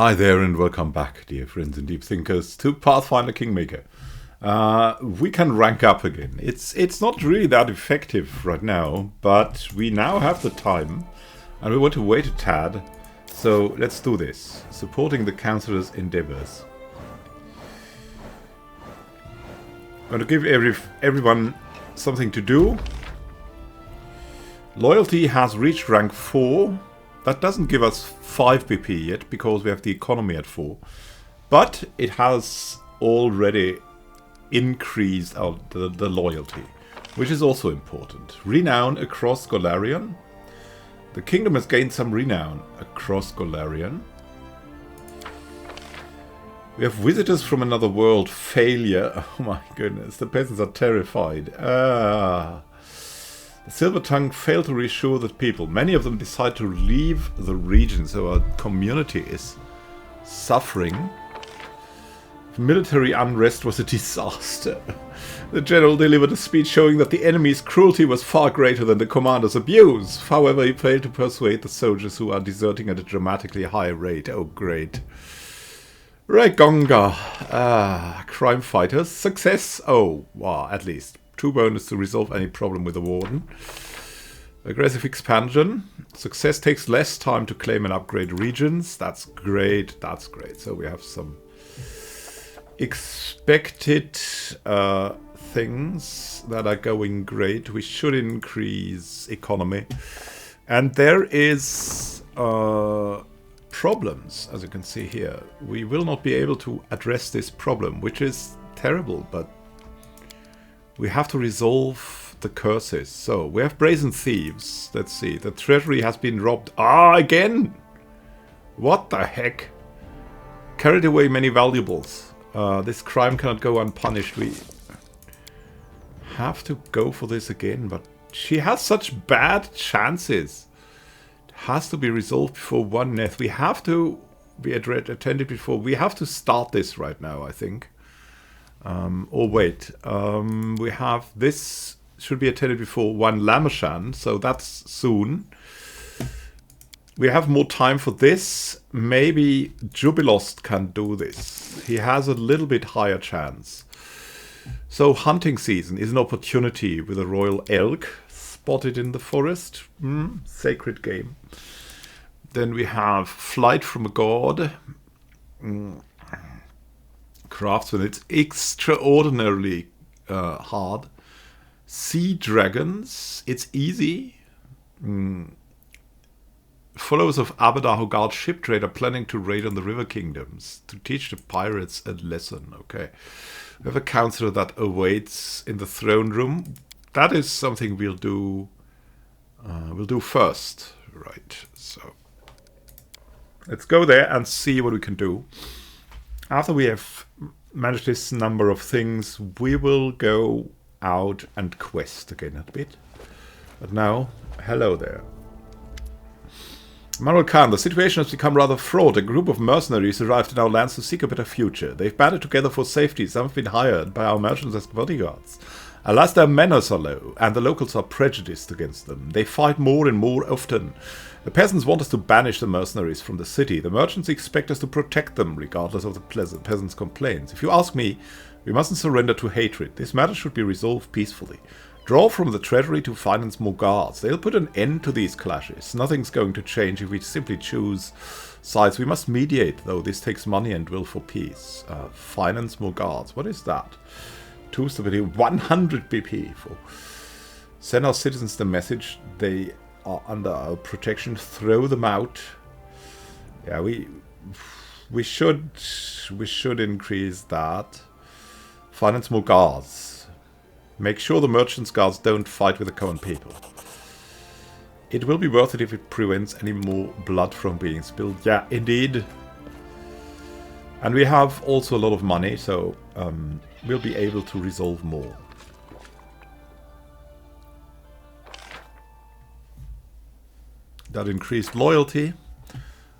Hi there and welcome back, dear friends and deep thinkers, to Pathfinder Kingmaker. We can rank up again. It's not really that effective right now, but we now have the time and we want to wait a tad. So let's do this. Supporting the councillor's endeavors. I'm going to give everyone something to do. Loyalty has reached rank 4. That doesn't give us 5 BP yet, because we have the economy at 4. But it has already increased the loyalty, which is also important. Renown across Golarion. The kingdom has gained some renown across Golarion. We have visitors from another world. Failure. Oh my goodness, the peasants are terrified. The Silver Tongue failed to reassure the people. Many of them decide to leave the region, so our community is suffering. Military unrest was a disaster. The general delivered a speech showing that the enemy's cruelty was far greater than the commander's abuse. However, he failed to persuade the soldiers who are deserting at a dramatically high rate. Oh, great. Regonga. Crime fighters. Success. Oh, wow, at least. 2 bonus to resolve any problem with the warden. Aggressive expansion. Success takes less time to claim and upgrade regions. That's great. That's great. So we have some expected things that are going great. We should increase economy. And there is problems, as you can see here. We will not be able to address this problem, which is terrible, but we have to resolve the curses. So, we have brazen thieves. Let's see. The treasury has been robbed. Again! What the heck? Carried away many valuables. This crime cannot go unpunished. We have to go for this again, but she has such bad chances. It has to be resolved before one death. We have to be attended before. We have to start this right now, I think. Or wait, we have this should be attended before one Lameshan, so that's soon. We have more time for this. Maybe Jubilost can do this. He has a little bit higher chance. So hunting season is an opportunity with a royal elk spotted in the forest. Sacred game. Then we have Flight from a God. Craftsman, it's extraordinarily hard. Sea Dragons, it's easy. Followers of Abadar who guard ship trade are planning to raid on the river kingdoms to teach the pirates a lesson. Okay, we have a counselor that awaits in the throne room. That is something we'll do. We'll do first, right? So let's go there and see what we can do. After we have managed this number of things, we will go out and quest again a bit. But now, hello there. Manuel Khan, the situation has become rather fraught. A group of mercenaries arrived in our lands to seek a better future. They've banded together for safety. Some have been hired by our merchants as bodyguards. Alas, their manners are low, and the locals are prejudiced against them. They fight more and more often. The peasants want us to banish the mercenaries from the city. The merchants expect us to protect them, regardless of the peasants' complaints. If you ask me, we mustn't surrender to hatred. This matter should be resolved peacefully. Draw from the treasury to finance more guards. They'll put an end to these clashes. Nothing's going to change if we simply choose sides. We must mediate, though. This takes money and will for peace. Finance more guards. What is that? 2 stability, 100 BP for. Send our citizens the message. They are under our protection. Throw them out. Yeah, we should increase that. Finance more guards. Make sure the merchants' guards don't fight with the common people. It will be worth it if it prevents any more blood from being spilled. Yeah, indeed. And we have also a lot of money, so we'll be able to resolve more. That increased loyalty.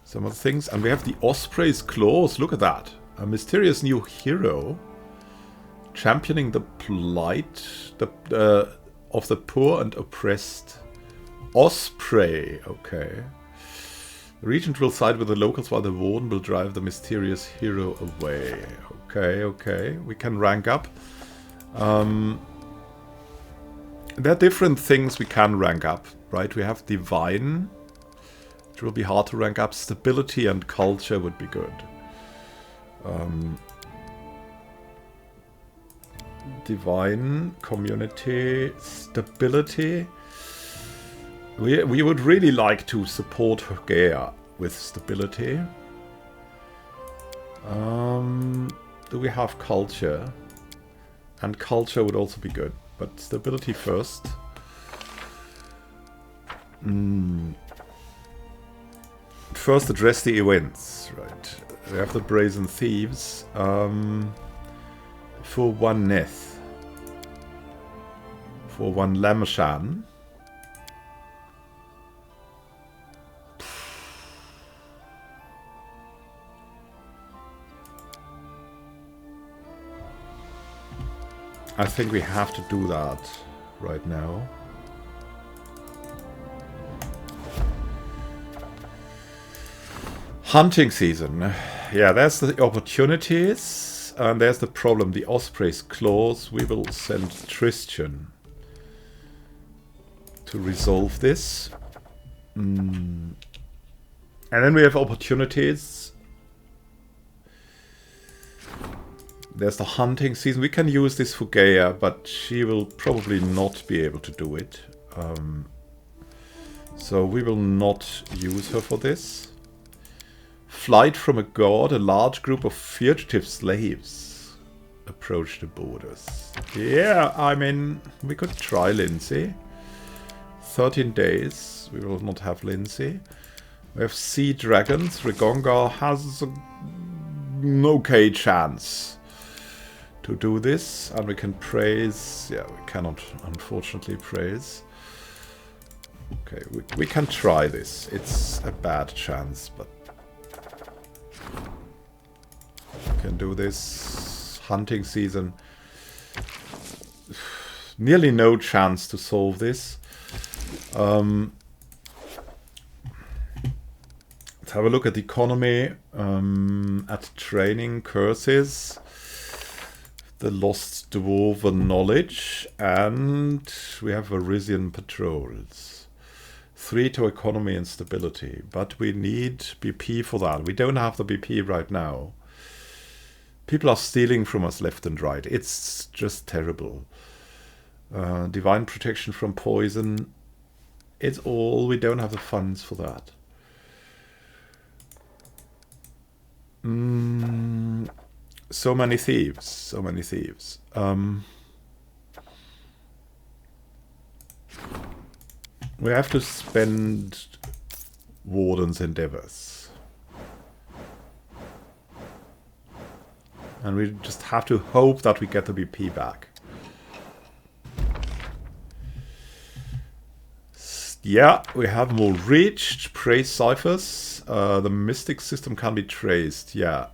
Some of the things. And we have the Osprey's Claws. Look at that. A mysterious new hero. Championing the plight of the poor and oppressed. Osprey. Okay. The regent will side with the locals while the warden will drive the mysterious hero away. Okay, okay. We can rank up. There are different things we can rank up, right? We have divine, which will be hard to rank up. Stability and culture would be good. Divine, community, stability. We would really like to support Hogea with stability. Do we have culture? And culture would also be good, but stability first. First address the events, right? We have the Brazen Thieves. For one Neth. For one Lamshan. I think we have to do that right now. Hunting season. Yeah, there's the opportunities. And there's the problem. The Osprey's claws. We will send Tristian to resolve this. And then we have opportunities. There's the hunting season. We can use this for Gaia, but she will probably not be able to do it. So we will not use her for this. Flight from a god. A large group of fugitive slaves approach the borders. Yeah, I mean, we could try Lindsay. 13 days. We will not have Lindsay. We have sea dragons. Rigonga has an okay chance to do this, and we can praise. Yeah, we cannot unfortunately praise. Okay, we can try this. It's a bad chance, but we can do this. Hunting season. Nearly no chance to solve this. Let's have a look at the economy, at training, curses, the lost dwarven knowledge, and we have Varisian patrols. 3 to economy and stability, but we need BP for that. We don't have the BP right now. People are stealing from us left and right. It's just terrible. Divine protection from poison. It's all. We don't have the funds for that. So many thieves. So many thieves. We have to spend Warden's endeavors. And we just have to hope that we get the BP back. Yeah, we have more reached. Praise ciphers. The mystic system can be traced. Yeah.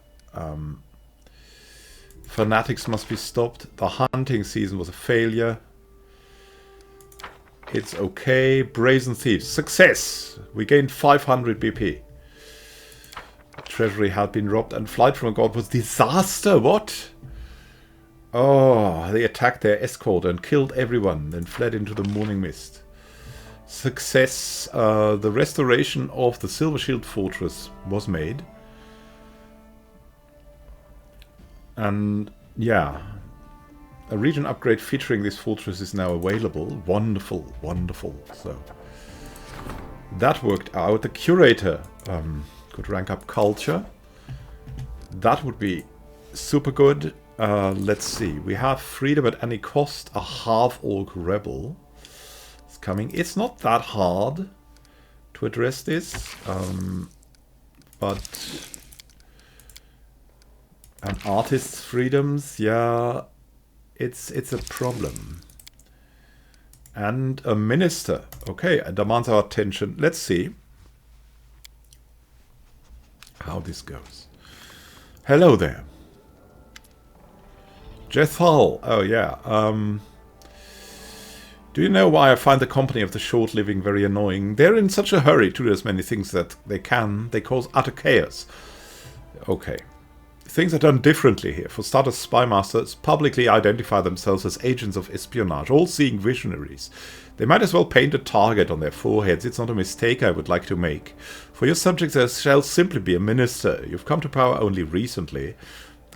Fanatics must be stopped. The hunting season was a failure. It's okay. Brazen Thieves. Success! We gained 500 BP. Treasury had been robbed and flight from a god was disaster. What? Oh, they attacked their escort and killed everyone, then fled into the morning mist. Success. The restoration of the Silver Shield Fortress was made. And yeah, a region upgrade featuring this fortress is now available. Wonderful, wonderful. So that worked out. The curator could rank up culture. That would be super good. Let's see. We have freedom at any cost. A half-orc rebel is coming. It's not that hard to address this, but and artists' freedoms, yeah, it's a problem. And a minister, okay, demands our attention. Let's see how this goes. Hello there. Jethal, oh yeah. Do you know why I find the company of the short-living very annoying? They're in such a hurry to do as many things that they can. They cause utter chaos. Okay. Things are done differently here. For starters, spy masters publicly identify themselves as agents of espionage, all-seeing visionaries. They might as well paint a target on their foreheads. It's not a mistake I would like to make. For your subjects, there shall simply be a minister. You've come to power only recently,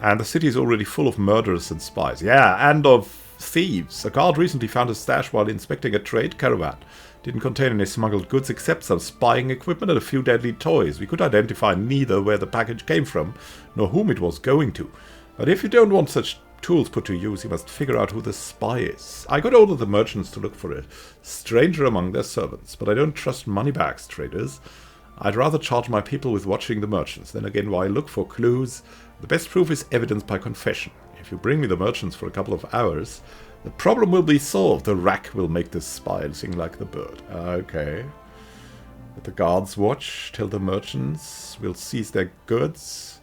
and the city is already full of murderers and spies. Yeah, and of thieves. A guard recently found a stash while inspecting a trade caravan. Didn't contain any smuggled goods except some spying equipment and a few deadly toys. We could identify neither where the package came from, nor whom it was going to. But if you don't want such tools put to use, you must figure out who the spy is. I could order the merchants to look for a stranger among their servants, but I don't trust moneybags traders. I'd rather charge my people with watching the merchants. Then again, why look for clues? The best proof is evidence by confession. If you bring me the merchants for a couple of hours, the problem will be solved. The rack will make the spy sing like the bird. Okay. Let the guards watch till the merchants will seize their goods.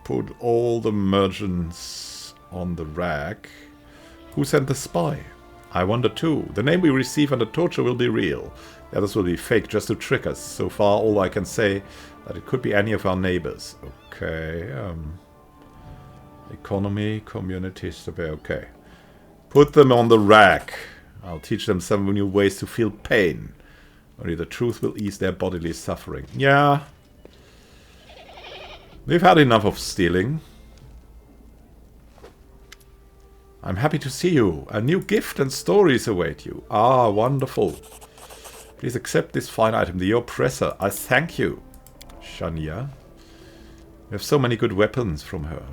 Put all the merchants on the rack. Who sent the spy? I wonder too. The name we receive under torture will be real. The others will be fake just to trick us. So far, all I can say that it could be any of our neighbors. Okay. Economy, community, survey. Okay. Put them on the rack. I'll teach them some new ways to feel pain. Only the truth will ease their bodily suffering. Yeah. We've had enough of stealing. I'm happy to see you. A new gift and stories await you. Ah, wonderful. Please accept this fine item, the oppressor. I thank you, Shania. We have so many good weapons from her.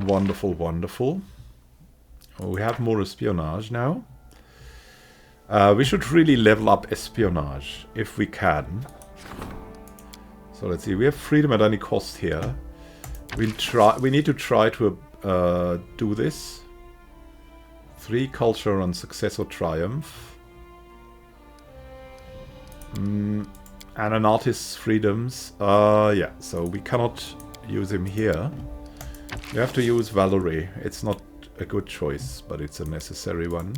Wonderful, wonderful. Oh, we have more espionage now. We should really level up espionage, if we can. So let's see, we have freedom at any cost here. We need to try to do this. 3 culture on success or triumph. And an artist's freedoms. Yeah, so we cannot use him here. We have to use Valerie. It's not a good choice, but it's a necessary one.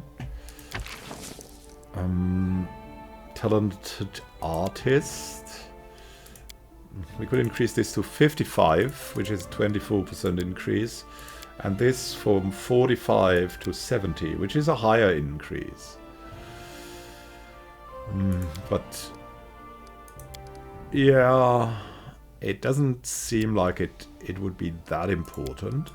Talented artist. We could increase this to 55, which is a 24% increase. And this from 45 to 70, which is a higher increase. But yeah, it doesn't seem like it would be that important.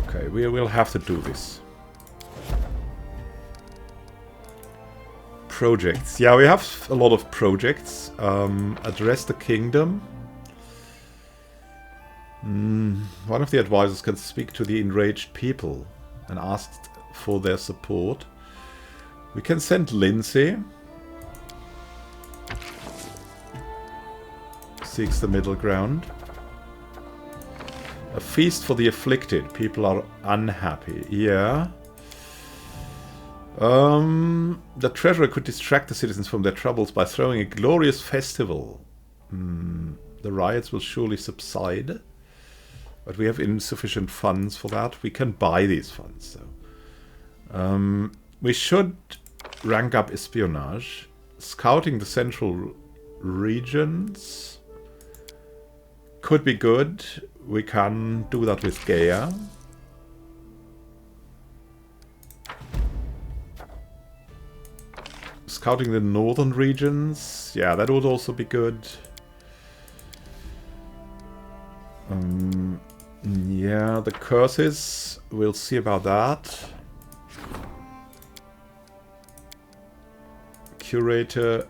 Okay, we will have to do this. Projects. Yeah, we have a lot of projects. Address the kingdom. One of the advisors can speak to the enraged people and ask for their support. We can send Lindsay. Seeks the middle ground. A feast for the afflicted. People are unhappy. Yeah. The treasurer could distract the citizens from their troubles by throwing a glorious festival. The riots will surely subside. But we have insufficient funds for that. We can buy these funds, though. We should rank up espionage. Scouting the central regions could be good. We can do that with Gaia. Scouting the northern regions. Yeah, that would also be good. Yeah, the curses. We'll see about that. Curator.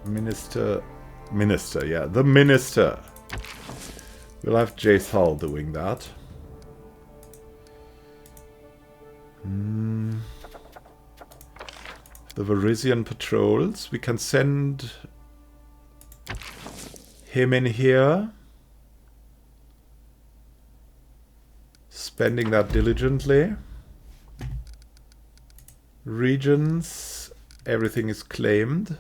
Minister. Minister, yeah. The minister. We'll have Jathal doing that. The Varisian patrols. We can send him in here. Spending that diligently. Regions. Everything is claimed.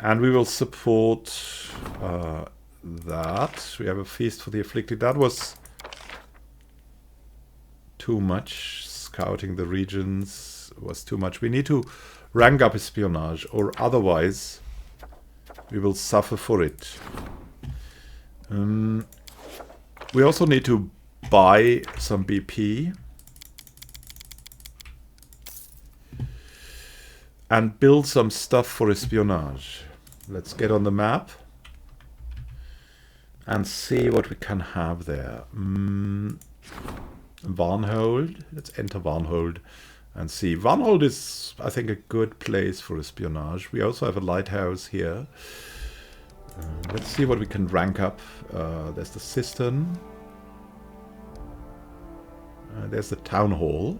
And we will support that. We have a feast for the afflicted. That was too much. Scouting the regions was too much. We need to rank up espionage, or otherwise we will suffer for it. We also need to buy some BP and build some stuff for espionage. Let's get on the map and see what we can have there. Varnhold. Let's enter Varnhold and see. Varnhold is, I think, a good place for espionage. We also have a lighthouse here. Let's see what we can rank up. There's the cistern. There's the town hall.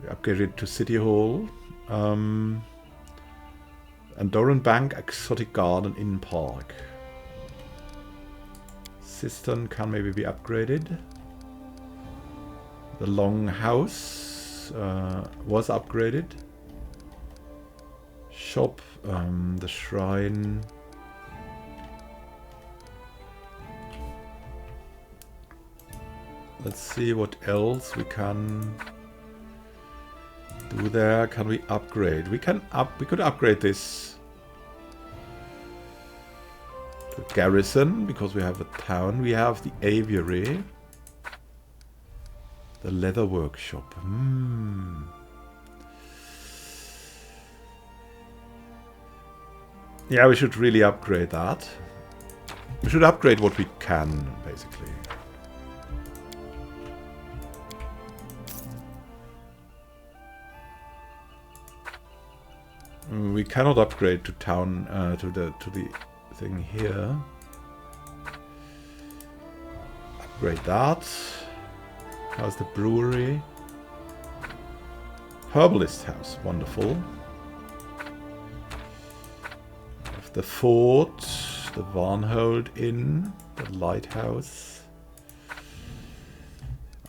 We upgrade it to city hall. And Doran Bank, exotic garden in park. Cistern can maybe be upgraded. The long house was upgraded. Shop, the shrine. Let's see what else we can do there. Can we upgrade? We could upgrade this to garrison because we have a town. We have the aviary, the leather workshop. Yeah, we should really upgrade that. We should upgrade what we can, basically. We cannot upgrade to town to the thing here. Upgrade that. How's the brewery? Herbalist house, wonderful. Have the fort, the Varnhold Inn, the lighthouse.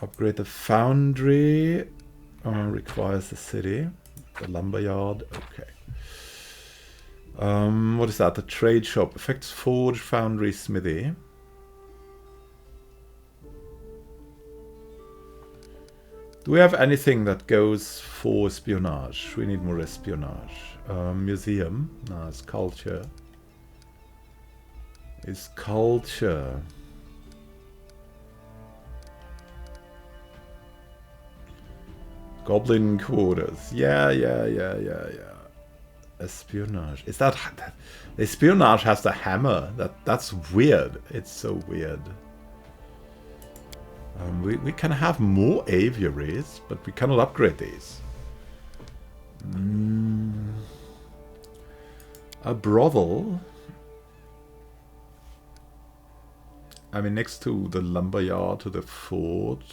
Upgrade the foundry. Requires the city. The lumberyard. Okay. What is that? The trade shop. Effects forge, foundry, smithy. Do we have anything that goes for espionage? We need more espionage. Museum. No, it's culture. It's culture. Goblin quarters. Yeah. Espionage. Is that espionage has the hammer? That's weird. It's so weird. We can have more aviaries, but we cannot upgrade these. A brothel. I mean, next to the lumberyard, to the fort.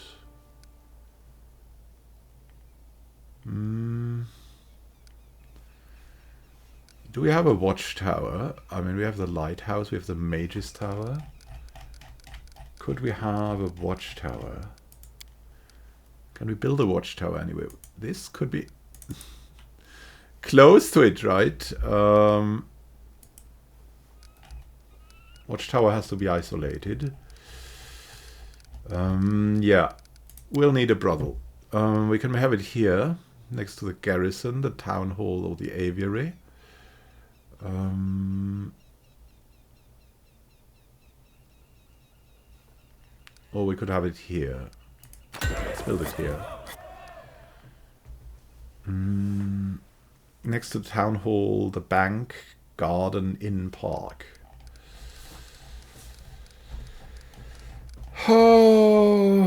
Do we have a watchtower? I mean, we have the lighthouse, we have the mage's tower. Could we have a watchtower? Can we build a watchtower anyway? This could be close to it, right? Watchtower has to be isolated. Yeah, we'll need a brothel. We can have it here, next to the garrison, the town hall, or the aviary. Or we could have it here. Let's build it here. Next to the town hall, the bank, garden, inn, park. Oh,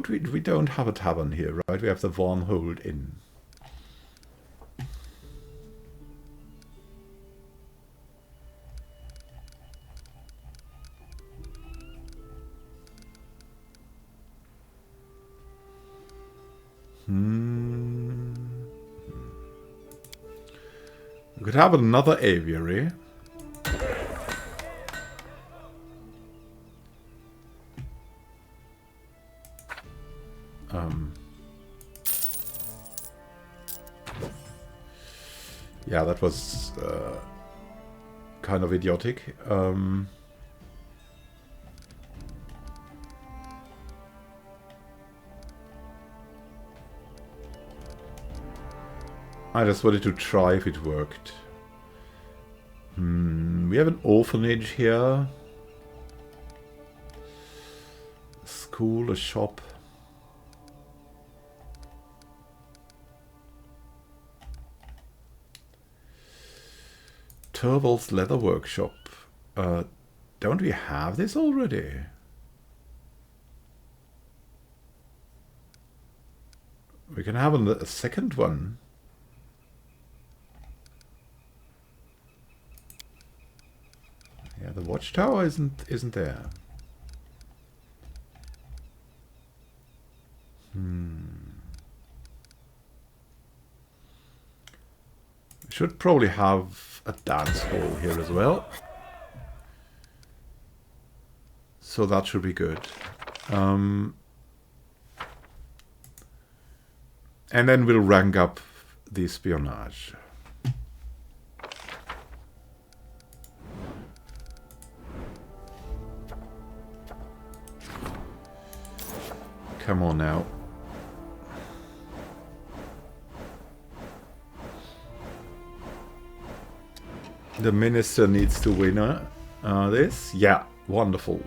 we don't have a tavern here, right? We have the Varnhold Inn. We could have another aviary. Yeah, that was kind of idiotic. I just wanted to try if it worked. We have an orphanage here. A school, a shop. Turval's leather workshop. Don't we have this already? We can have a second one. Yeah, the watchtower isn't there. We should probably have a dance hall here as well. So that should be good. And then we'll rank up the espionage. Come on now. The minister needs to win this. Yeah, wonderful.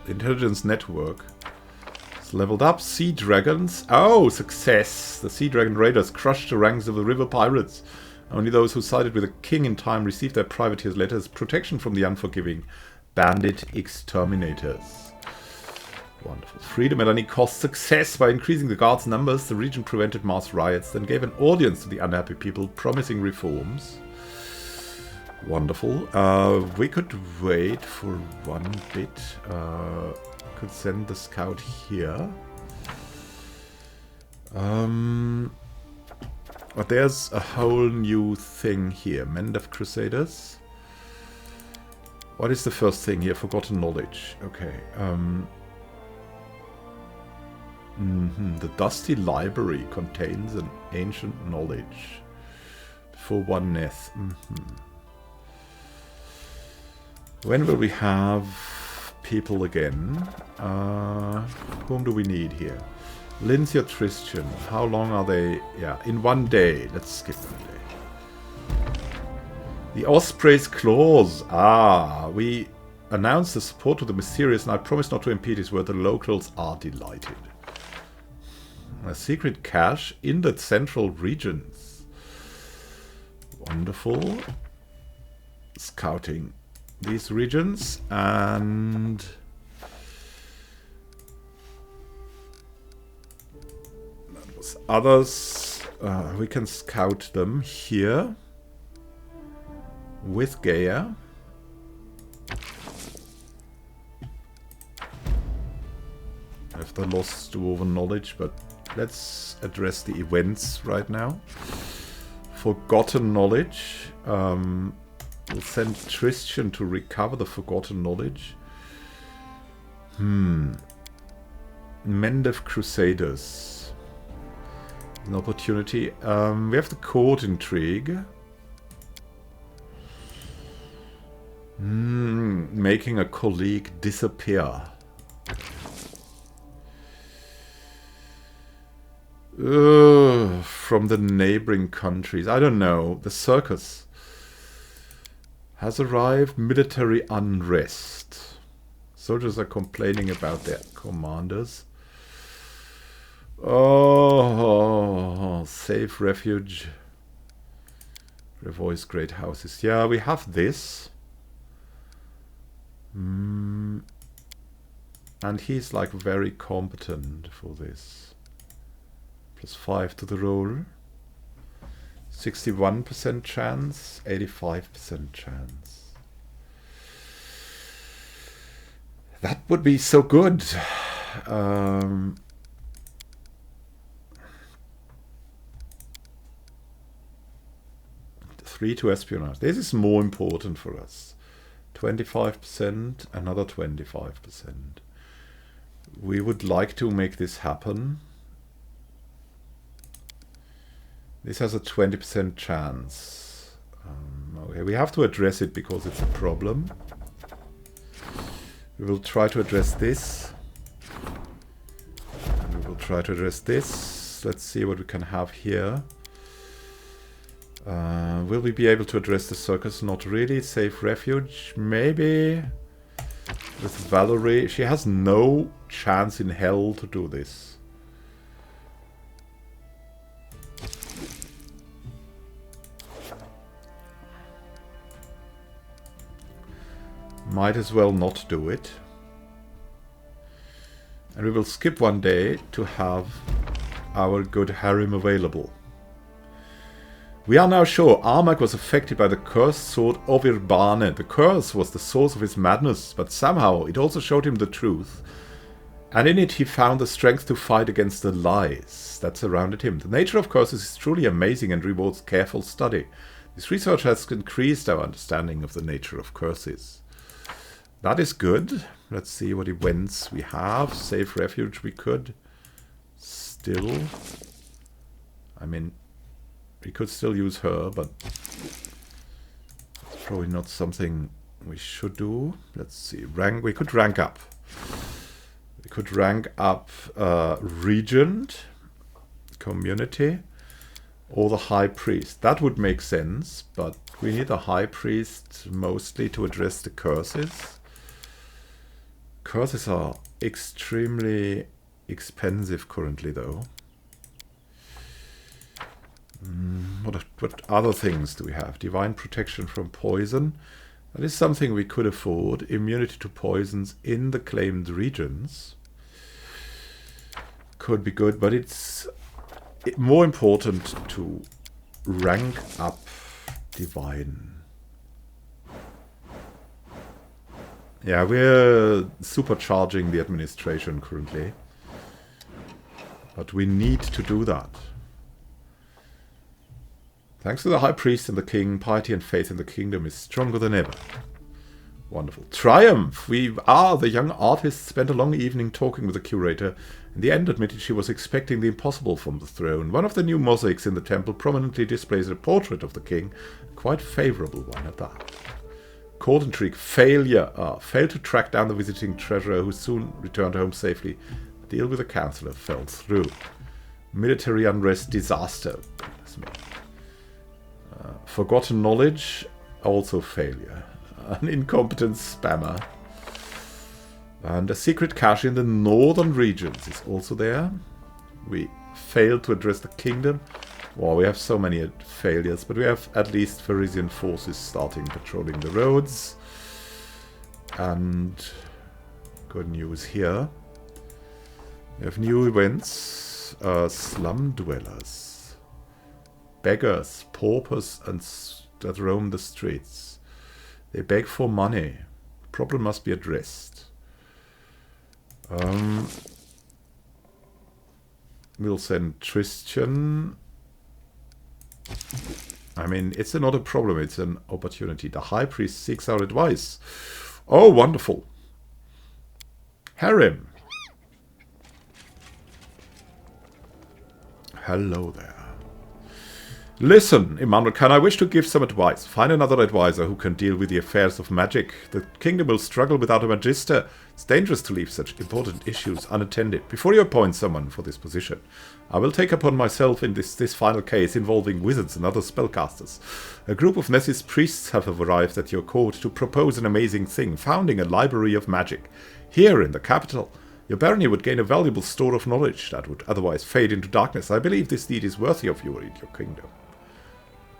The intelligence network is leveled up. Sea dragons. Oh, success. The sea dragon raiders crushed the ranks of the river pirates. Only those who sided with the king in time received their privateer's letters. Protection from the unforgiving bandit exterminators. Wonderful. Freedom at any cost. Success. By increasing the guards' numbers, the region prevented mass riots, then gave an audience to the unhappy people, promising reforms. Wonderful. We could wait for one bit. Could send the scout here. But there's a whole new thing here. Mend of Crusaders. What is the first thing here? Forgotten knowledge. Okay. The Dusty Library contains an ancient knowledge. For one neth. When will we have people again? Whom do we need here? Lindsay or Tristan? How long are they? Yeah, in 1 day. Let's skip 1 day. The Osprey's Claws. We announced the support to the mysterious, and I promise not to impede his word. The locals are delighted. A secret cache in the central regions. Wonderful. Scouting these regions, and that was others. We can scout them here with Gaia. I have the lost dwarven knowledge, but let's address the events right now. Forgotten knowledge. We'll send Tristan to recover the forgotten knowledge. Mend of Crusaders. An opportunity. We have the court intrigue. Making a colleague disappear. From the neighboring countries. I don't know. The circus has arrived. Military unrest. Soldiers are complaining about their commanders. Oh, safe refuge. Revoice great houses. Yeah, we have this. And he's like very competent for this. +5 to the roll. 61% chance, 85% chance. That would be so good. 3 to espionage. This is more important for us. 25%, another 25%. We would like to make this happen. This has a 20% chance. Okay, we have to address it because it's a problem. We will try to address this. And we will try to address this. Let's see what we can have here. Will we be able to address the circus? Not really. Safe refuge? Maybe. With Valerie. She has no chance in hell to do this. Might as well not do it. And we will skip one day to have our good harem available. We are now sure Armak was affected by the cursed sword of Irbane. The curse was the source of his madness, but somehow it also showed him the truth. And in it he found the strength to fight against the lies that surrounded him. The nature of curses is truly amazing and rewards careful study. This research has increased our understanding of the nature of curses. That is good. Let's see what events we have. Safe refuge we could still... I mean... We could still use her, but it's probably not something we should do. Let's see. We could rank up. We could rank up Regent, Community, or the High Priest. That would make sense, but we need a High Priest mostly to address the curses. Curses are extremely expensive currently, though. What other things do we have? Divine protection from poison. That is something we could afford. Immunity to poisons in the claimed regions. Could be good, but it's more important to rank up Divine. Yeah, we're supercharging the administration currently. But we need to do that. Thanks to the High Priest and the King, piety and faith in the kingdom is stronger than ever. Wonderful. Triumph! The young artist spent a long evening talking with the curator. In the end, admitted she was expecting the impossible from the throne. One of the new mosaics in the temple prominently displays a portrait of the king. A quite favourable one at that. Court intrigue. Failure. Failed to track down the visiting treasurer who soon returned home safely. The deal with the councillor fell through. Military unrest. Disaster. Goodness me. Forgotten knowledge, also failure. An incompetent spammer. And a secret cache in the northern regions is also there. We failed to address the kingdom. Well, we have so many failures, but we have at least Parisian forces starting patrolling the roads. And good news here. We have new events. Slum dwellers. Beggars, paupers, and that roam the streets. They beg for money. Problem must be addressed. We'll send Christian. I mean, it's not a problem, it's an opportunity. The High Priest seeks our advice. Oh, wonderful. Harem. Hello there. Listen, Immanuel, I wish to give some advice. Find another advisor who can deal with the affairs of magic. The kingdom will struggle without a magister. It's dangerous to leave such important issues unattended. Before you appoint someone for this position, I will take upon myself in this final case involving wizards and other spellcasters. A group of Nessis priests have arrived at your court to propose an amazing thing, founding a library of magic. Here in the capital, your barony would gain a valuable store of knowledge that would otherwise fade into darkness. I believe this deed is worthy of you in your kingdom.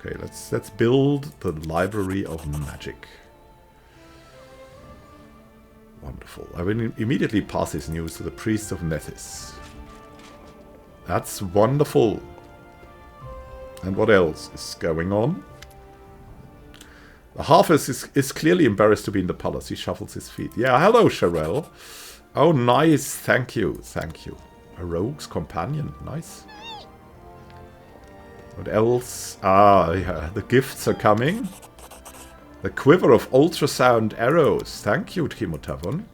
Okay, let's build the Library of Magic. Wonderful. I will immediately pass this news to the priests of Nethys. That's wonderful. And what else is going on? The Harvest is clearly embarrassed to be in the palace. He shuffles his feet. Yeah, hello, Sharel. Oh, nice. Thank you. Thank you. A rogue's companion. Nice. What else? Yeah, the gifts are coming. The quiver of ultrasound arrows. Thank you, Timotavon.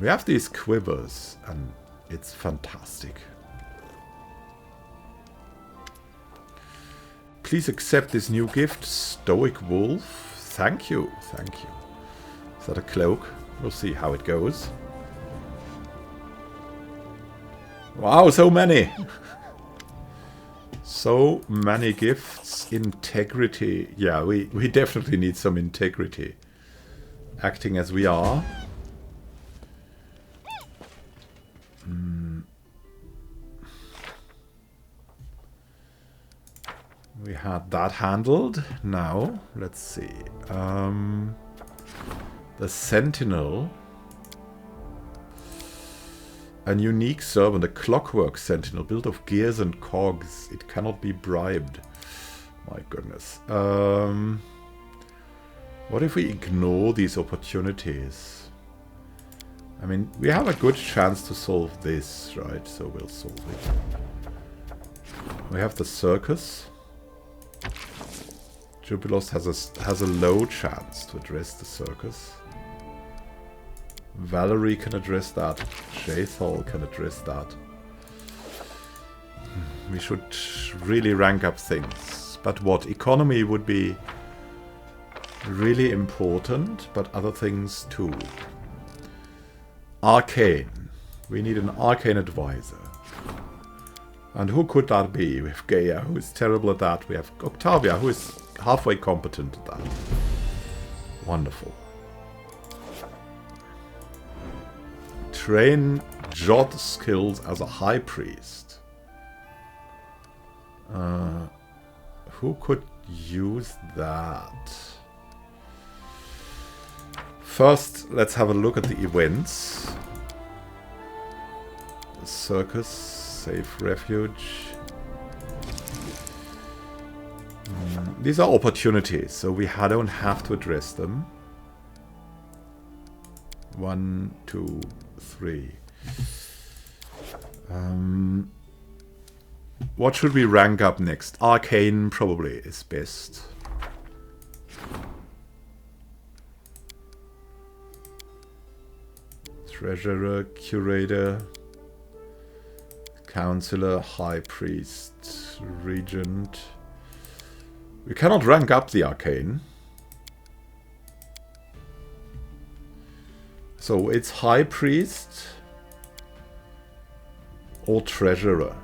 We have these quivers, and it's fantastic. Please accept this new gift, Stoic Wolf. Thank you, thank you. Is that a cloak? We'll see how it goes. Wow, so many! So many gifts. Integrity. Yeah, we definitely need some integrity. Acting as we are. We had that handled. Now, let's see. The Sentinel. An unique servant, a clockwork sentinel built of gears and cogs. It cannot be bribed. My goodness. What if we ignore these opportunities? I mean, we have a good chance to solve this, right? So we'll solve it. We have the circus. Jubilos has a low chance to address the circus. Valerie can address that. Jathal can address that. We should really rank up things. But what? Economy would be really important, but other things too. Arcane. We need an arcane advisor. And who could that be? We have Gaia, who is terrible at that. We have Octavia, who is halfway competent at that. Wonderful. Train Jot skills as a high priest. Who could use that? First, let's have a look at the events. The circus, safe refuge. These are opportunities, so we don't have to address them. 1, 2, 3. What should we rank up next? Arcane probably is best. Treasurer, Curator, Counselor, High Priest, Regent. We cannot rank up the Arcane. So it's High Priest or Treasurer.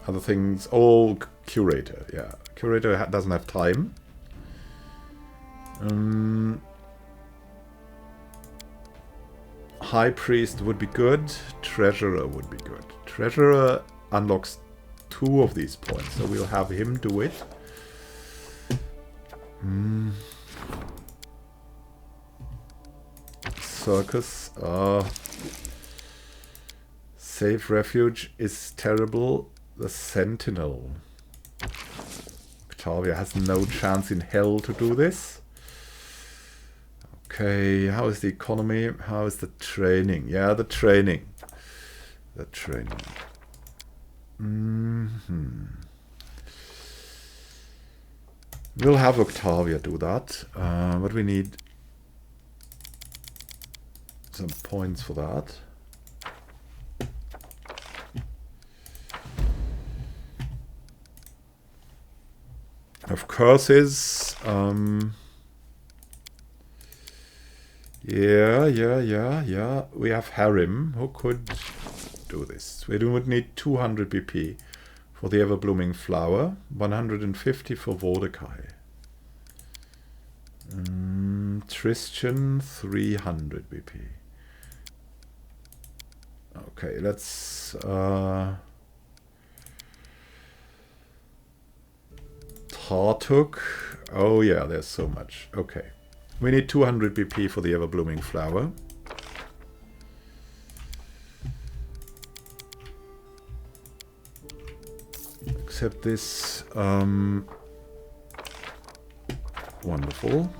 Other things, all Curator, yeah. Curator doesn't have time. High Priest would be good. Treasurer would be good. Treasurer unlocks 2 of these points, so we'll have him do it. Circus. Safe refuge is terrible. The Sentinel. Octavia has no chance in hell to do this. Okay, how is the economy? How is the training? Yeah, the training. The training. We'll have Octavia do that. But we need some points for that. Of curses. Yeah. We have Harrim, who could do this. We would need 200 BP for the ever-blooming flower, 150 for Mordecai. Tristan, 300 BP. Okay, let's... Tartuk. Oh yeah, there's so much. Okay. We need 200 BP for the ever-blooming flower. Accept this. Wonderful.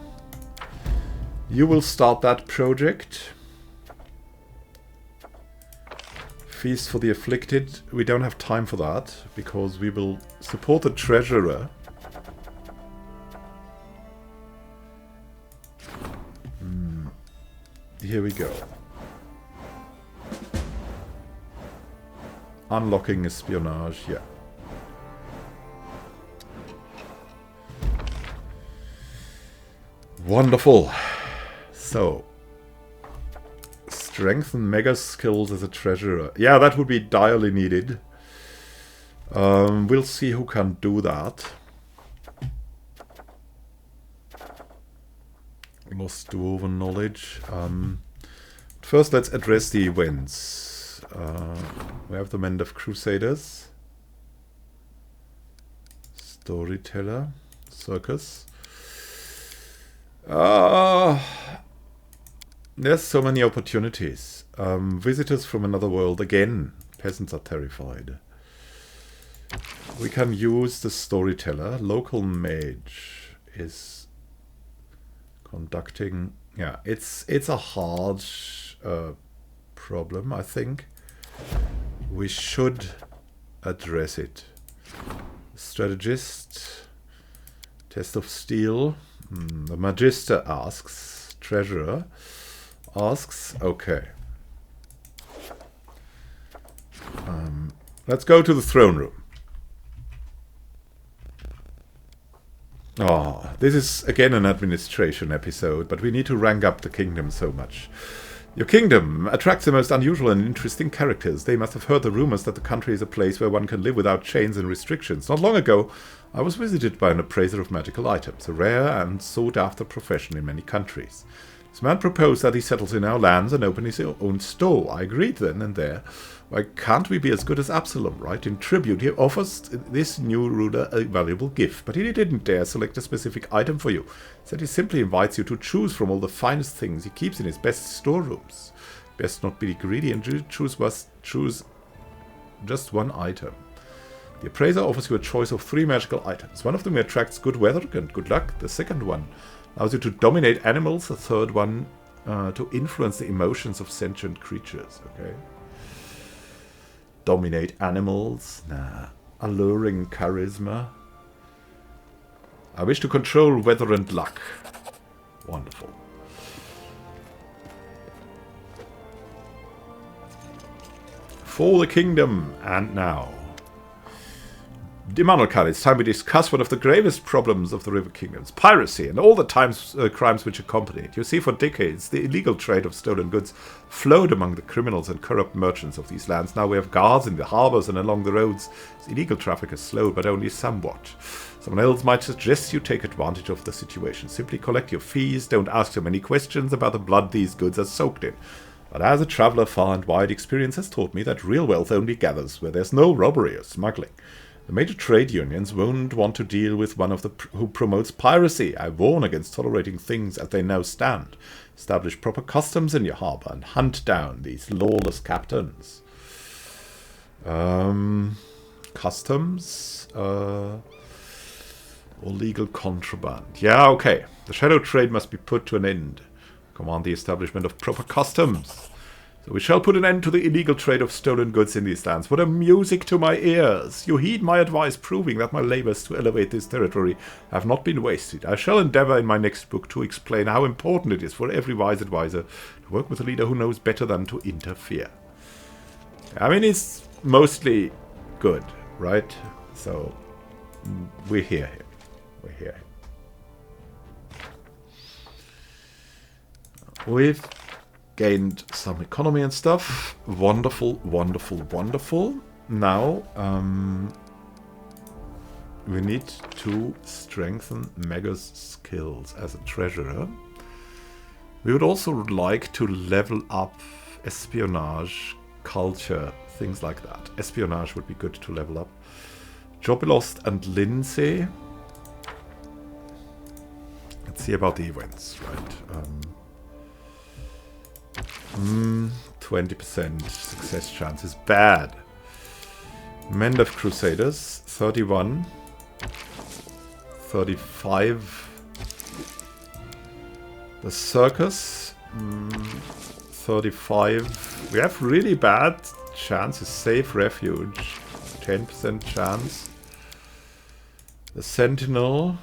You will start that project. Feast for the afflicted. We don't have time for that, because we will support the treasurer. Here we go. Unlocking espionage, yeah. Wonderful. So, strengthen mega skills as a treasurer. Yeah, that would be direly needed. We'll see who can do that. Lost dwarven knowledge. First, let's address the events. We have the Band of Crusaders, Storyteller, Circus. There's so many opportunities. Visitors from another world again. Peasants are terrified. We can use the Storyteller. Local mage is conducting. Yeah, it's a hard problem. I think we should address it. Strategist, test of steel. The Magister asks. Treasurer asks. Okay. Let's go to the throne room. Oh, this is again an administration episode, but we need to rank up the kingdom so much. Your kingdom attracts the most unusual and interesting characters. They must have heard the rumors that the country is a place where one can live without chains and restrictions. Not long ago, I was visited by an appraiser of magical items, a rare and sought-after profession in many countries. This man proposed that he settles in our lands and open his own store. I agreed then and there. Why can't we be as good as Absalom, right? In tribute, he offers this new ruler a valuable gift, but he didn't dare select a specific item for you. He said he simply invites you to choose from all the finest things he keeps in his best storerooms. Best not be greedy and choose just one item. The appraiser offers you a choice of 3 magical items. One of them attracts good weather and good luck. The second one allows you to dominate animals. The third one to influence the emotions of sentient creatures. Okay. Dominate animals? Nah. Alluring charisma? I wish to control weather and luck. Wonderful. For the kingdom, and now. Demonokar, it's time we discuss one of the gravest problems of the River Kingdoms, piracy, and all the crimes which accompany it. You see, for decades, the illegal trade of stolen goods flowed among the criminals and corrupt merchants of these lands. Now we have guards in the harbours and along the roads. This illegal traffic has slowed, but only somewhat. Someone else might suggest you take advantage of the situation. Simply collect your fees, don't ask so many questions about the blood these goods are soaked in. But as a traveller, far and wide, experience has taught me that real wealth only gathers where there's no robbery or smuggling. The major trade unions won't want to deal with one of the who promotes piracy. I warn against tolerating things as they now stand. Establish proper customs in your harbour and hunt down these lawless captains. Customs? Or legal contraband. Yeah, okay. The shadow trade must be put to an end. Command the establishment of proper customs. So we shall put an end to the illegal trade of stolen goods in these lands. What a music to my ears! You heed my advice, proving that my labours to elevate this territory have not been wasted. I shall endeavour in my next book to explain how important it is for every wise advisor to work with a leader who knows better than to interfere. I mean, it's mostly good, right? So, we hear him. We hear him. We've gained some economy and stuff. Wonderful, wonderful, wonderful. Now, we need to strengthen Mega's skills as a treasurer. We would also like to level up espionage, culture, things like that. Espionage would be good to level up. Jobilost and Lindsay. Let's see about the events, right? 20% success chance is bad. Band of Crusaders, 31. 35. The Circus, 35. We have really bad chances. Safe Refuge, 10% chance. The Sentinel,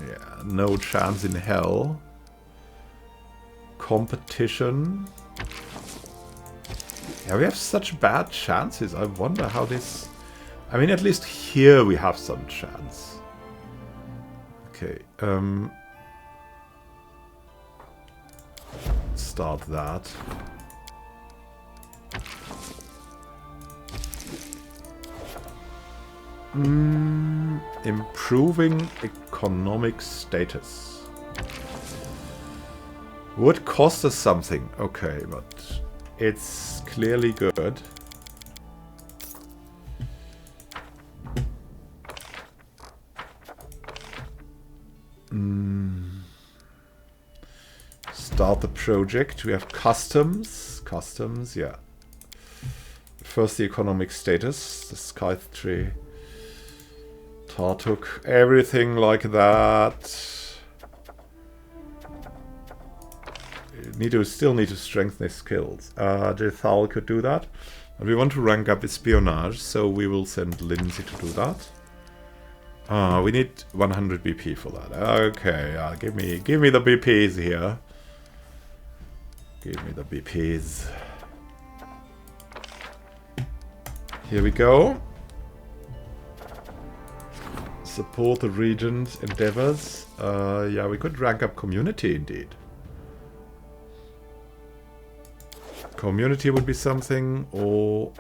yeah, no chance in hell. Competition. Yeah, we have such bad chances. I wonder how this... I mean, at least here we have some chance. Okay. start that. Improving economic status. Would cost us something. Okay, but it's clearly good. Start the project. We have customs. Customs, yeah. First the economic status. The Sky Tree. Tartuk. Everything like that. Still need to strengthen his skills. Jethal could do that. And we want to rank up espionage, so we will send Lindsay to do that. We need 100 BP for that. Okay, give me the BPs here. Give me the BPs. Here we go. Support the region's endeavors. Yeah, we could rank up community indeed. Community would be something, or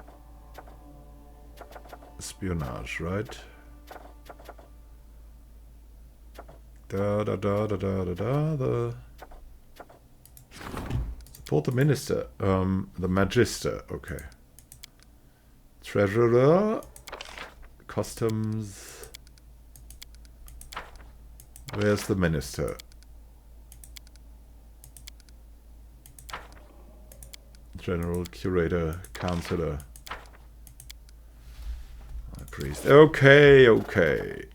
espionage, right? Support the minister, the magister, okay. Treasurer, customs. Where's the minister? General, curator, counselor, high priest. Okay, okay.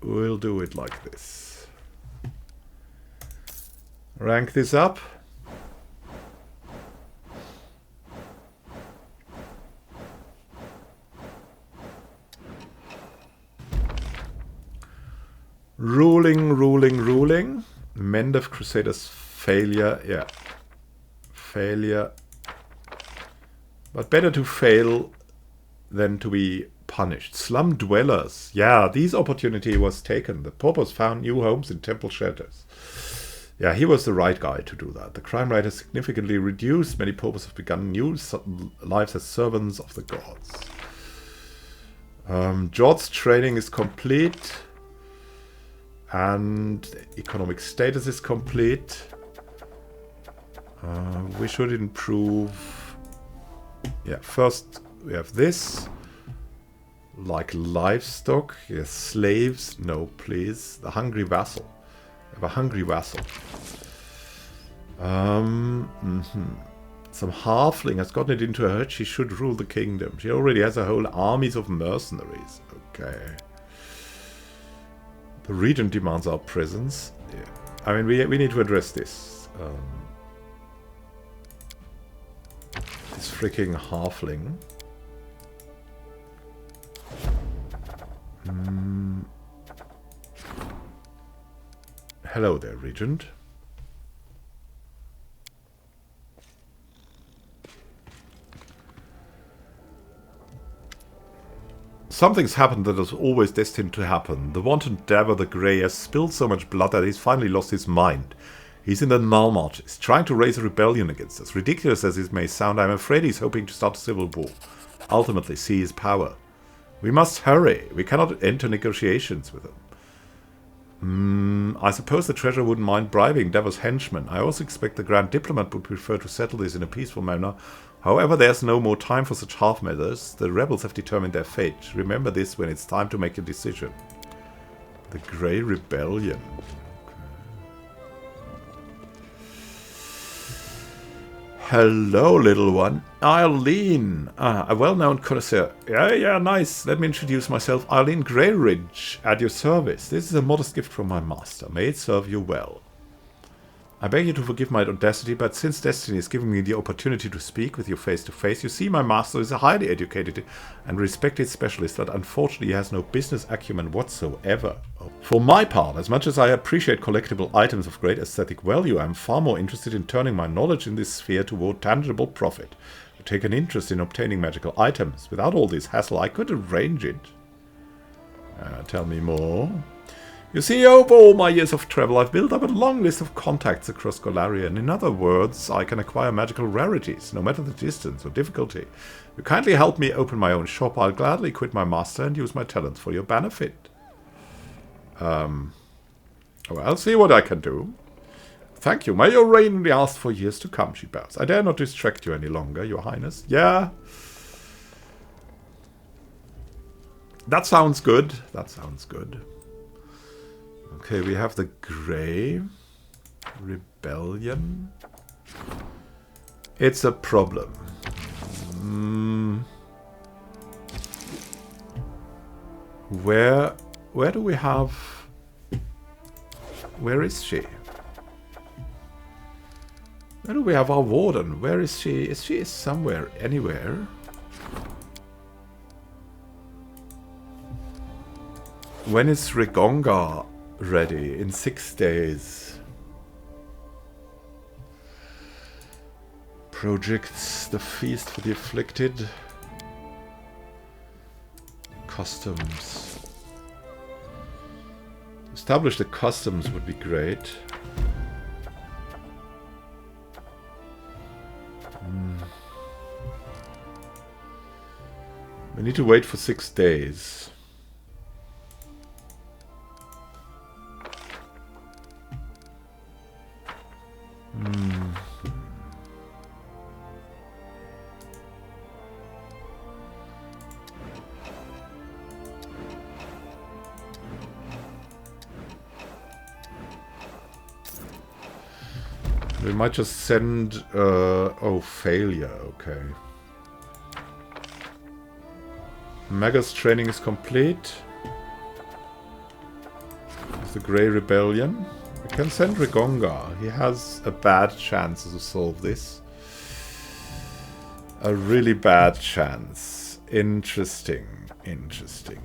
We'll do it like this. Rank this up. Ruling. Mend of Crusaders failure, yeah. Failure. But better to fail than to be punished. Slum dwellers. Yeah, this opportunity was taken. The paupers found new homes in temple shelters. Yeah, he was the right guy to do that. The crime rate has significantly reduced. Many paupers have begun new lives as servants of the gods. George's training is complete. And economic status is complete. We should improve. Yeah, first we have this. Like livestock. Yes, slaves. No, please. The hungry vassal. We have a hungry vassal. Some halfling has gotten it into her head she should rule the kingdom. She already has a whole armies of mercenaries. Okay. The regent demands our presence. Yeah. I mean, we need to address this. This freaking halfling. Hello there, regent. Something's happened that is always destined to happen. The wanton Dagger the Grey has spilled so much blood that he's finally lost his mind. He's in the null marches, trying to raise a rebellion against us. Ridiculous as it may sound, I'm afraid he's hoping to start a civil war. Ultimately seize power. We must hurry. We cannot enter negotiations with him. I suppose the treasurer wouldn't mind bribing Davos' henchmen. I also expect the Grand Diplomat would prefer to settle this in a peaceful manner. However, there's no more time for such half-measures. The rebels have determined their fate. Remember this when it's time to make a decision. The Grey Rebellion. Hello, little one. Eileen. A well-known connoisseur. Yeah, nice. Let me introduce myself. Eileen Greyridge, at your service. This is a modest gift from my master. May it serve you well. I beg you to forgive my audacity, but since destiny is giving me the opportunity to speak with you face to face, you see my master is a highly educated and respected specialist, but unfortunately he has no business acumen whatsoever. For my part, as much as I appreciate collectible items of great aesthetic value, I am far more interested in turning my knowledge in this sphere toward tangible profit. To take an interest in obtaining magical items. Without all this hassle, I could arrange it. Tell me more. You see, over all my years of travel, I've built up a long list of contacts across Galaria, and in other words, I can acquire magical rarities, no matter the distance or difficulty. You kindly help me open my own shop, I'll gladly quit my master and use my talents for your benefit. Well, I'll see what I can do. Thank you. May your reign last for years to come, she bows. I dare not distract you any longer, your highness. Yeah. That sounds good. That sounds good. Okay, we have the Grey Rebellion. It's a problem. Where do we have... Where is she? Where do we have our warden? Where is she? Is she somewhere, anywhere? When is Rigonga ready? In 6 days. Projects the feast for the afflicted. Customs. Establish the customs would be great. We need to wait for 6 days. We might just send... oh, failure. Okay. Maga's training is complete. There's the Grey Rebellion. We can send Rigonga. He has a bad chance to solve this. A really bad chance. Interesting. Interesting.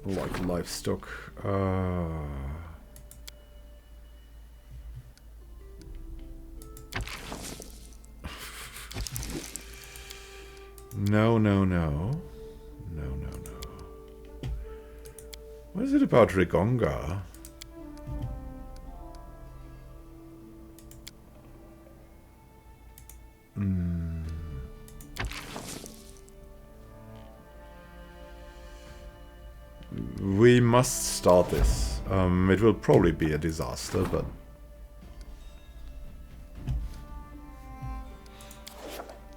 Like livestock. No, no, no. No, no, no. What is it about Rigonga? We must start this. It will probably be a disaster, but...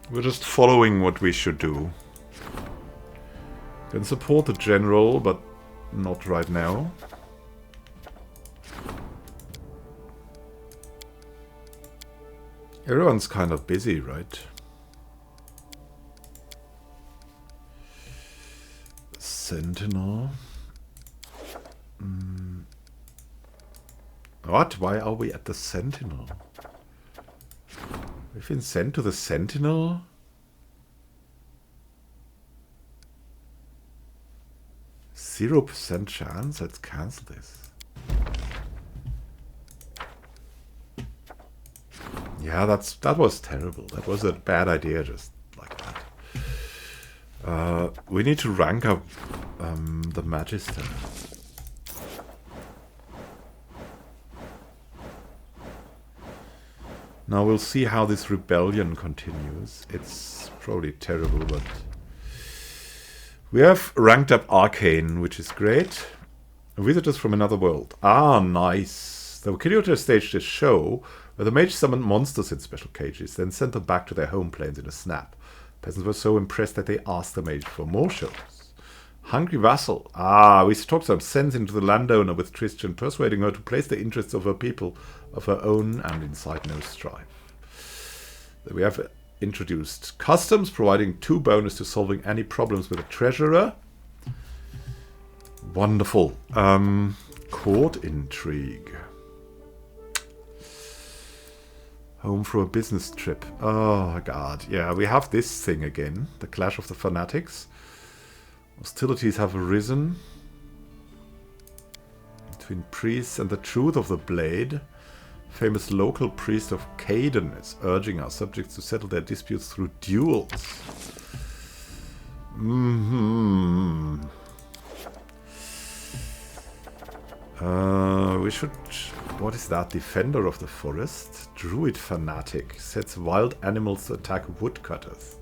we're just following what we should do. Can support the general, but not right now. Everyone's kind of busy, right? Sentinel. What? Why are we at the Sentinel? We've been sent to the Sentinel? %0 chance? Let's cancel this. Yeah, that was terrible. That was a bad idea, just like that. We need to rank up the Magister. Now we'll see how this rebellion continues. It's probably terrible, but... we have ranked up Arcane, which is great. Visitors from another world. Ah, nice. The Kyoto staged a show where the mage summoned monsters in special cages, then sent them back to their home planes in a snap. Peasants were so impressed that they asked the mage for more shows. Hungry vassal. Ah, we talked some sense into the landowner with Tristan, persuading her to place the interests of her people of her own and incite no strife. We have introduced customs, providing 2 bonus to solving any problems with a treasurer. Wonderful. Court intrigue. Home for a business trip. Oh, God. Yeah, we have this thing again. The Clash of the Fanatics. Hostilities have arisen between priests and the truth of the blade. Famous local priest of Caden is urging our subjects to settle their disputes through duels. We should... What is that? Defender of the forest? Druid fanatic. Sets wild animals to attack woodcutters.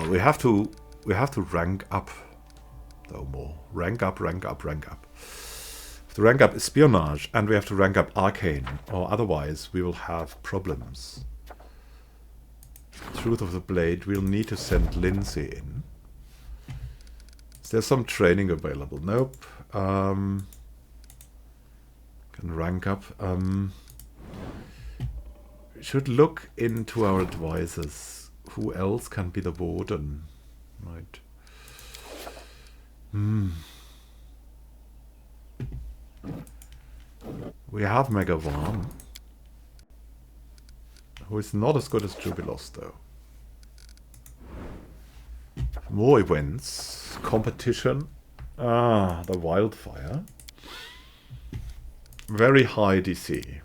We have to rank up. No more. Rank up. We have to rank up espionage, and we have to rank up arcane, or otherwise we will have problems. Truth of the Blade, we'll need to send Lindsay in. Is there some training available? Nope. Can rank up. We should look into our advisors. Who else can be the warden? Right. We have Megavan, who is not as good as Jubilos though. More events. Competition. The wildfire. Very high DC.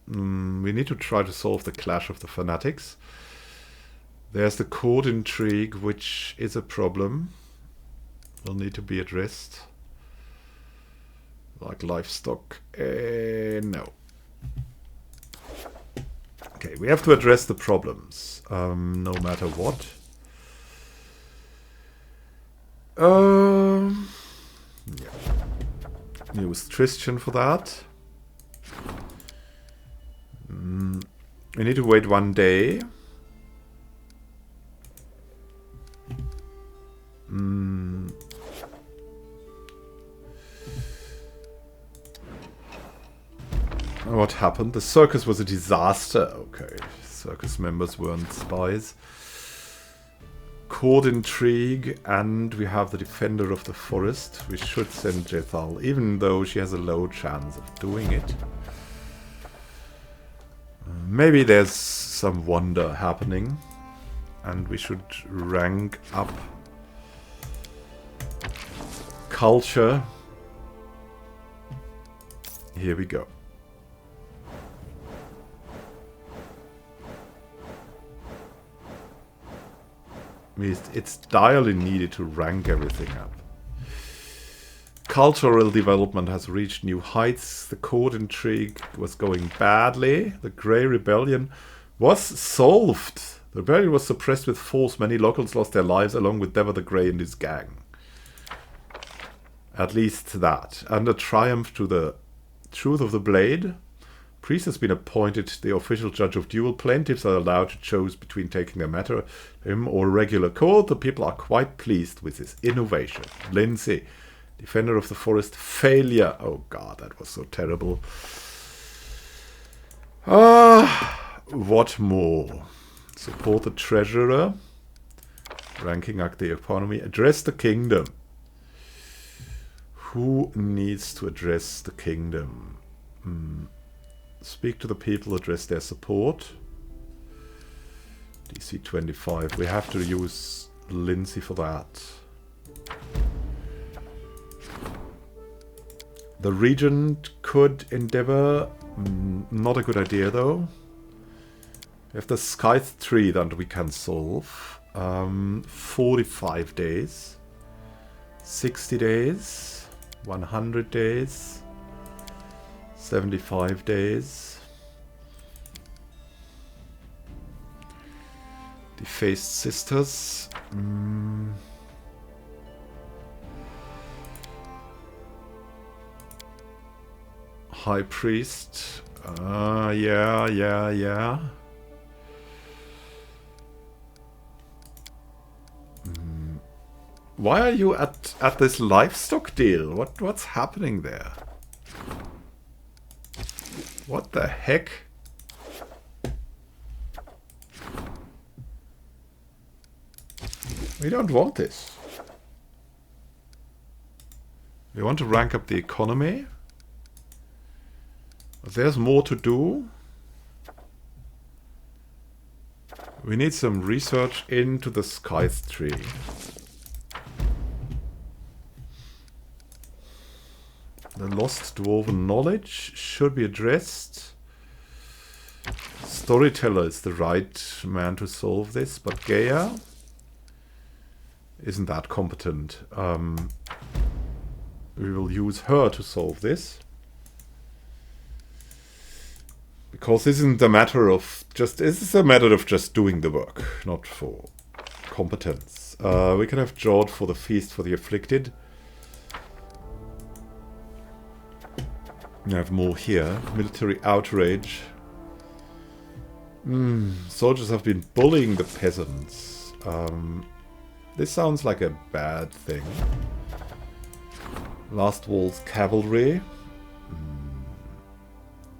We need to try to solve the clash of the fanatics. There's the court intrigue, which is a problem. Will need to be addressed. Like livestock. No. Okay, we have to address the problems. No matter what. Yeah. Use Christian for that. We need to wait 1 day. What happened? The circus was a disaster. Okay, circus members weren't spies. Court intrigue, and we have the defender of the forest. We should send Jethal, even though she has a low chance of doing it. Maybe there's some wonder happening, and we should rank up culture. Here we go. It's direly needed to rank everything up. Cultural development has reached new heights. The court intrigue was going badly. The Grey Rebellion was solved. The rebellion was suppressed with force. Many locals lost their lives along with Dever the Grey and his gang. At least that. And a triumph to the truth of the blade. Priest has been appointed the official judge of duel. Plaintiffs are allowed to choose between taking their matter to him or regular court. The people are quite pleased with this innovation. Lindsay, defender of the forest, failure. Oh god, that was so terrible. What more? Support the treasurer. Ranking up the economy. Address the kingdom. Who needs to address the kingdom? Speak to the people, address their support. DC 25. We have to use Lindsay for that. The regent could endeavor. Not a good idea though. We have the Scythe tree that we can solve. 45 days. 60 days. 100 days. 75 days. Defaced Sisters. High Priest. Yeah. Why are you at this livestock deal? What's happening there? What the heck? We don't want this. We want to rank up the economy. But there's more to do. We need some research into the Scythe tree. The lost dwarven knowledge should be addressed. Storyteller is the right man to solve this, but Gaia. isn't that competent. We will use her to solve this. Because this isn't a matter of just... This is a matter of just doing the work, not for competence. We can have Jord for the feast for the afflicted. We have more here. Military outrage. Soldiers have been bullying the peasants. This sounds like a bad thing. Last Wall's cavalry.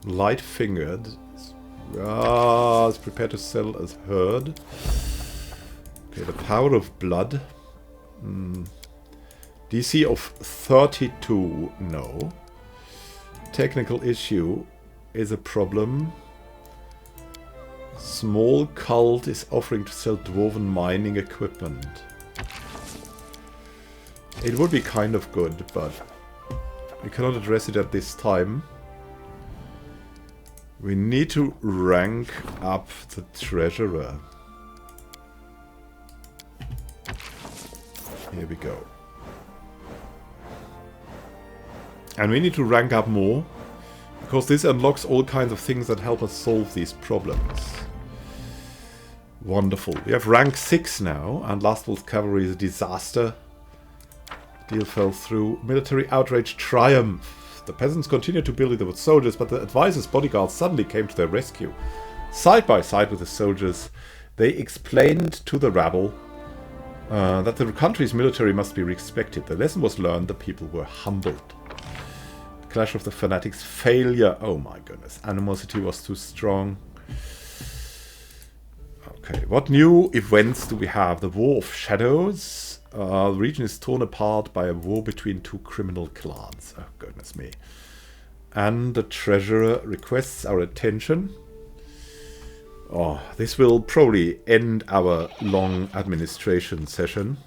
Light-fingered. Is prepared to sell as herd. Okay, the power of blood. DC of 32. No. Technical issue is a problem. Small cult is offering to sell dwarven mining equipment. It would be kind of good, but we cannot address it at this time. We need to rank up the treasurer. Here we go. And we need to rank up more, because this unlocks all kinds of things that help us solve these problems. Wonderful. We have rank 6 now, and Last Wolf's cavalry is a disaster. Deal fell through. Military outrage triumph. The peasants continued to bully the soldiers, but the advisor's bodyguards suddenly came to their rescue. Side by side with the soldiers, they explained to the rabble that the country's military must be respected. The lesson was learned, the people were humbled. Clash of the Fanatics, failure. Oh my goodness, animosity was too strong. Okay, what new events do we have? The War of Shadows. The region is torn apart by a war between two criminal clans. Oh goodness me. And the treasurer requests our attention. Oh, this will probably end our long administration session.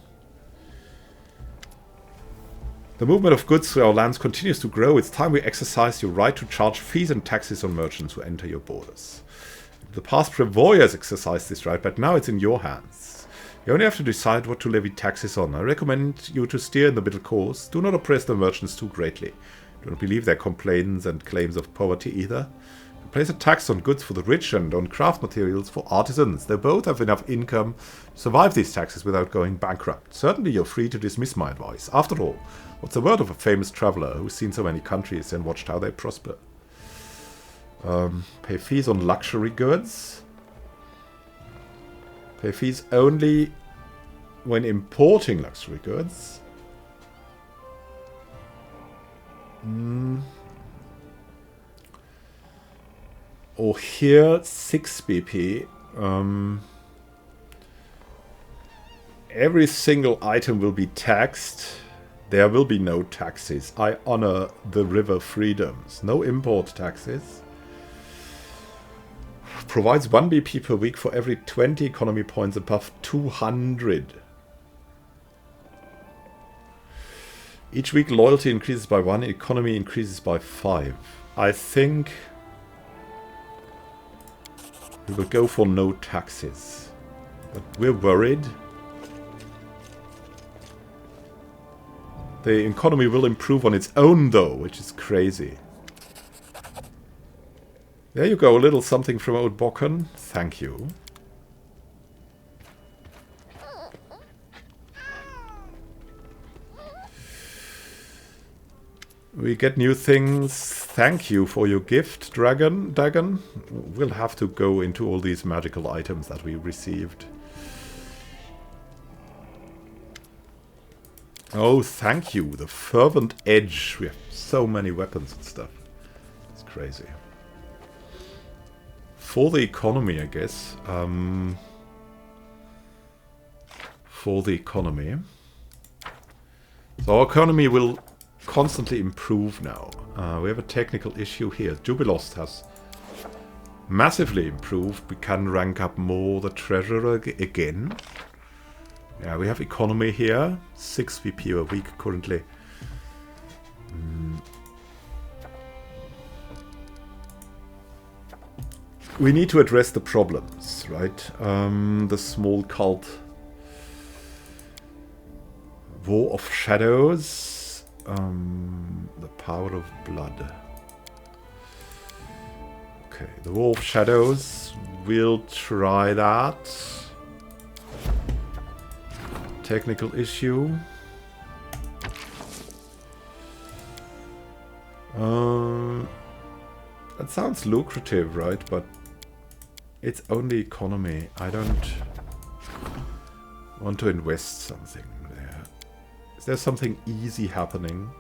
The movement of goods through our lands continues to grow. It's time we exercise your right to charge fees and taxes on merchants who enter your borders. In the past, Prevoyers exercised this right, but now it's in your hands. You only have to decide what to levy taxes on. I recommend you to steer in the middle course. Do not oppress the merchants too greatly. Do not believe their complaints and claims of poverty either. Place a tax on goods for the rich and on craft materials for artisans. They both have enough income to survive these taxes without going bankrupt. Certainly you're free to dismiss my advice. After all, what's the word of a famous traveller who's seen so many countries and watched how they prosper? Pay fees on luxury goods. Pay fees only when importing luxury goods. Or here, 6 BP. Every single item will be taxed. There will be no taxes. I honor the river freedoms. No import taxes. Provides 1 BP per week for every 20 economy points above 200. Each week loyalty increases by 1, economy increases by 5. I think we will go for no taxes. But we're worried. The economy will improve on its own though, which is crazy. There you go, a little something from old Bokken. Thank you. We get new things. Thank you for your gift, Dagon. We'll have to go into all these magical items that we received. Oh, thank you. The Fervent Edge. We have so many weapons and stuff. It's crazy. For the economy, I guess. For the economy. So our economy will constantly improve now. We have a technical issue here. Jubilost has massively improved. We can rank up more the treasurer again. Yeah, we have economy here. 6 VP a week currently. We need to address the problems, right? The small cult. War of Shadows. The Power of Blood. Okay, the War of Shadows. We'll try that. Technical issue. That sounds lucrative, right? But it's only economy. I don't want to invest something there. Is there something easy happening?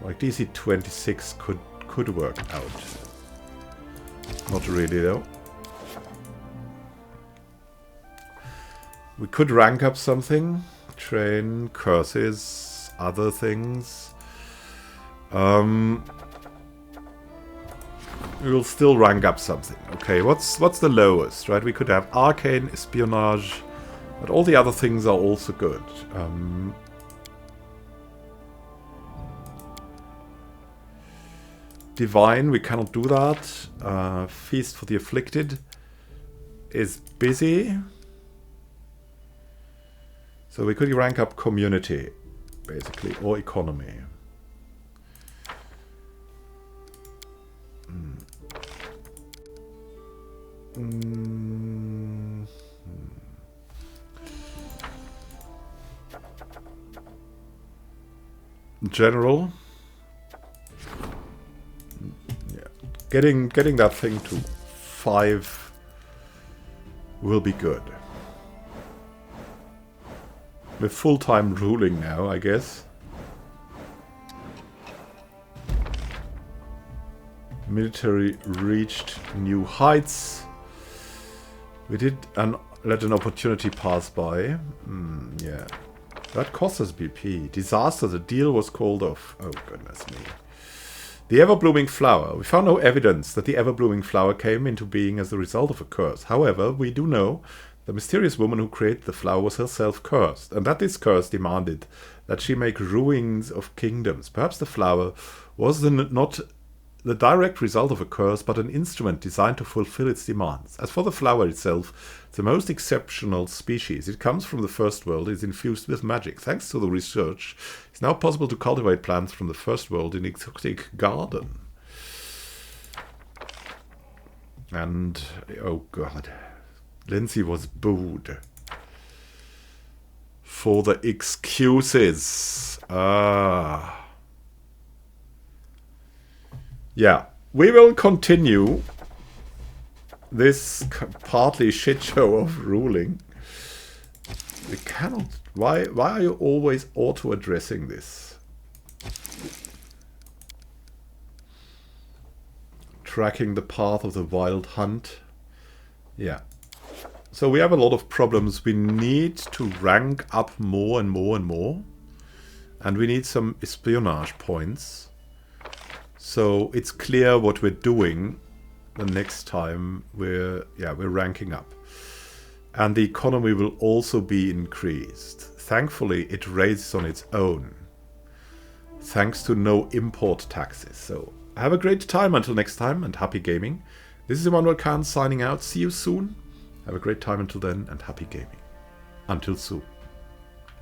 Like DC 26 could work out. Not really though. We could rank up something. Train, curses, other things. We will still rank up something. Okay, what's the lowest, right? We could have arcane, espionage, but all the other things are also good. Divine, we cannot do that. Feast for the Afflicted is busy. So we could rank up community, basically, or economy. General. Yeah. Getting that thing to 5 will be good. With full-time ruling now, I guess. Military reached new heights. We did let an opportunity pass by. Yeah. That cost us BP. Disaster, the deal was called off. Oh, goodness me. The ever-blooming flower. We found no evidence that the ever-blooming flower came into being as the result of a curse. However, we do know the mysterious woman who created the flower was herself cursed, and that this curse demanded that she make ruins of kingdoms. Perhaps the flower was not the direct result of a curse, but an instrument designed to fulfill its demands. As for the flower itself, the most exceptional species. It comes from the first world, is infused with magic. Thanks to the research, it's now possible to cultivate plants from the first world in exotic garden. And, oh god, Lindsay was booed for the excuses. Yeah, we will continue this partly shit show of ruling. We cannot. Why are you always auto-addressing this? Tracking the path of the wild hunt. Yeah. So we have a lot of problems. We need to rank up more and more and more. And we need some espionage points. So it's clear what we're doing the next time we're ranking up. And the economy will also be increased. Thankfully, it raises on its own. Thanks to no import taxes. So have a great time until next time and happy gaming. This is Immanuel Khan signing out. See you soon. Have a great time until then and happy gaming. Until soon.